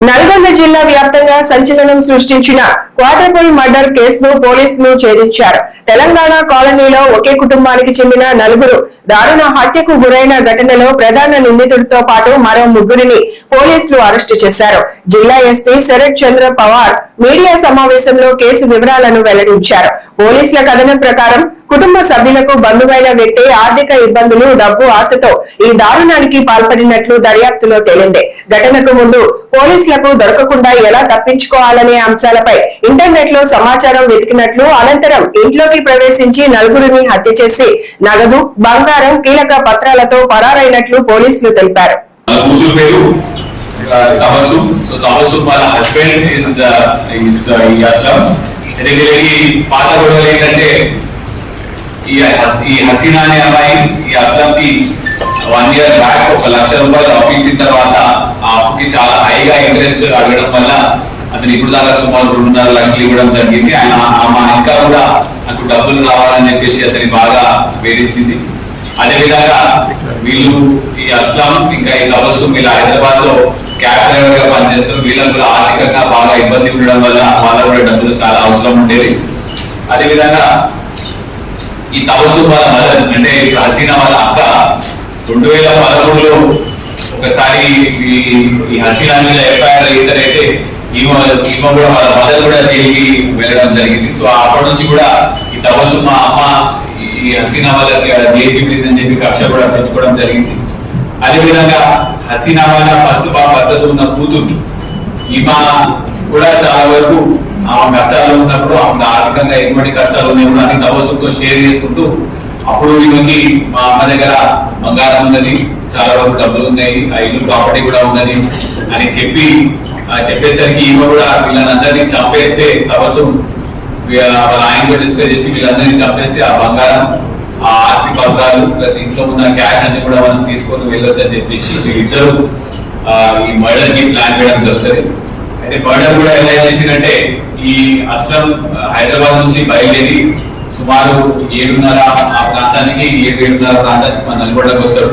నల్గొండ జిల్లా వ్యాప్తంగా సంచలనం సృష్టించిన క్వార్టర్పుల్ మర్డర్ కేసును పోలీసులు ఛేదించారు. తెలంగాణ కాలనీలో ఒకే కుటుంబానికి చెందిన నలుగురు దారుణ హత్యకు గురైన ఘటనలో ప్రధాన నిందితుడితో పాటు మరో ముగ్గురిని పోలీసులు అరెస్టు చేశారు. జిల్లా ఎస్పీ శరత్ చంద్ర పవార్ మీడియా సమావేశంలో కేసు వివరాలను వెల్లడించారు. పోలీసుల కథనం ప్రకారం కుటుంబ సభ్యులకు బంధువైన వ్యక్తి ఆర్థిక ఇబ్బందులు, డబ్బు ఆశతో ఈ దారుణానికి పాల్పడినట్లు దర్యాప్తులో తేలింది. ఘటనకు ముందు పోలీసులకు దొరకకుండా ఎలా తప్పించుకోవాలనే అంశాలపై ఇంటర్నెట్ లో సమాచారం వెతికినట్లు, అనంతరం ఇంట్లోకి ప్రవేశించి నలుగురిని హత్య చేసి నగదు, బంగారం, కీలక పత్రాలతో పరారైనట్లు పోలీసులు తెలిపారు. ఈ హసీనా అనే అమ్మాయి ఈ అస్లం కి 1 year బ్యాక్ ₹1 లక్ష అప్పించిన తర్వాత ఆ అప్పుకి చాలా హైగా ఇంట్రెస్ట్ అడగడం వల్ల అతను ఇప్పుడు దాకా సుమారు 2.5 లక్షలు ఇవ్వడం జరిగింది. ఆయన ఆమె ఇంకా కూడా నాకు డబ్బులు రావాలని చెప్పేసి అతని బాగా వేధించింది. అదేవిధంగా వీళ్ళు ఈ అస్లం ఇంకా ఈ తబస్సుమ్ వీళ్ళు హైదరాబాద్ లో క్యాబ్ డ్రైవర్ గా పనిచేస్తారు. వీళ్ళకు కూడా ఆర్థికంగా బాగా ఇబ్బంది ఉండడం వల్ల వాళ్ళకు కూడా డబ్బులు చాలా అవసరం ఉండేది. అదేవిధంగా ఈ తబస్సుమ్ వాళ్ళ మదర్ అంటే హసీనా వాళ్ళ అక్క 2013లో ఒకసారి ఈ హసీనా మీద ఎఫ్ఐఆర్ రిజిస్టర్ అయితే ఈమె కూడా వాళ్ళ మదర్ కూడా జైలుకి వెళ్ళడం జరిగింది. సో అప్పటి నుంచి కూడా ఈ తబస్సుమ్ మా అమ్మ ఈ హసీనా వాళ్ళకి జైలుకి వెళ్ళిందని చెప్పి కక్ష కూడా పెంచుకోవడం జరిగింది. అదేవిధంగా హసీనా వాళ్ళ ఫస్ట్ భర్తతో ఉన్న కూతురు ఈమె కూడా చాలా వరకు ఆమె కష్టాలు ఉన్నప్పుడు ఆమె ఆర్థికంగా ఎటువంటి కష్టాలు ఉన్నాయి అని తబస్సుమ్తో షేర్ చేసుకుంటూ అప్పుడు ఈమెకి మా అమ్మ దగ్గర బంగారం ఉన్నది, చాలా వరకు డబ్బులు ఉన్నాయి, ఇల్లు ప్రాపర్టీ కూడా ఉన్నది అని చెప్పేసరికి ఈమె కూడా వీళ్ళందరినీ చంపేస్తే తబస్సుమ్ వాళ్ళ ఆయనతో డిస్కస్ చేసి వీళ్ళందరినీ చంపేస్తే ఆ బంగారం, ఆ ఆస్తి పత్రాలు ప్లస్ ఇంట్లో ఉన్న క్యాష్ అన్ని కూడా మనం తీసుకొని వెళ్ళొచ్చు అని చెప్పేసి వీళ్ళిద్దరు ఈ మర్డర్ కి ప్లాన్ చేయడం జరుగుతుంది. అయితే మర్డర్ కూడా ఎలా చేసిందంటే ఈ అస్లం హైదరాబాద్ నుంచి బయలుదేరి సుమారు 7:30 ఆ ప్రాంతానికి 7:30 ప్రాంతానికి మన నల్గొండకు వస్తాడు.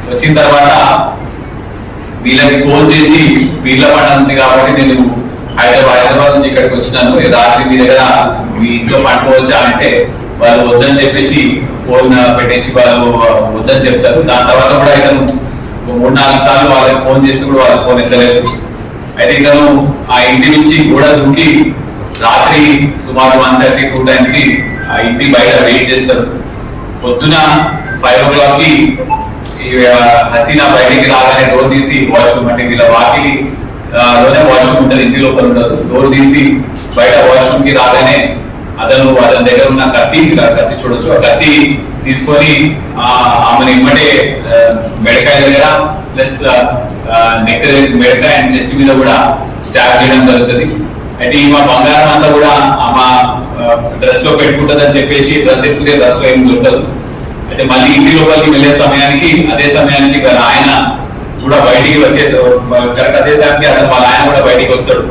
వచ్చిన తర్వాత వీళ్ళకి ఫోన్ చేసి వీళ్ళ పని ఉంది కాబట్టి నేను హైదరాబాద్ నుంచి ఇక్కడికి వచ్చినాను, రాత్రి మీ దగ్గర మీ ఇంట్లో పండుకోవచ్చా అంటే వాళ్ళు వద్దని చెప్పేసి ఫోన్ పెట్టేసి వాళ్ళు వద్దని చెప్తారు. దాని తర్వాత కూడా ఇతను 3-4 సార్లు వాళ్ళకి ఫోన్ చేసి కూడా వాళ్ళ ఫోన్ ఎత్తలేదు. అయితే ఇతను ఆ ఇంటి నుంచి కూడా దూకి రాత్రి సుమారు 1:30-2 టైంకి ఆ ఇంటి బయట వెయిట్ చేస్తారు. పొద్దున 5 o'clockకి హసీనా బయటికి రాగానే డోర్ తీసి వాష్రూమ్ అంటే వీళ్ళ వాకిలి లోనే వాష్రూమ్ ఉంటుంది, ఇంటి లోపల ఉండదు. డోర్ తీసి బయట వాష్రూమ్ కి రాగానే అతని దగ్గర ఉన్న కత్తి చూడొచ్చు, ఆ కత్తి తీసుకొని ఆమెను ఇమ్మటే మెడకాయ దగ్గర ప్లస్ నెక్ మెడకాయ అండ్ చెస్ట్ మీద కూడా స్టాప్ చేయడం జరుగుతుంది. అయితే ఈమె బంగారం అంతా కూడా ఆమె డ్రెస్ లో పెట్టుకుంటుందని చెప్పేసి డ్రెస్ ఎత్తుకునే డ్రెస్ లో ఏం దొరకదు. అయితే మళ్ళీ ఇంటి లోపలికి వెళ్ళే సమయానికి అదే సమయానికి ఆయన కూడా బయటికి వచ్చేసి కరెక్ట్ అదే దానికి అతను వాళ్ళ ఆయన కూడా బయటికి వస్తాడు.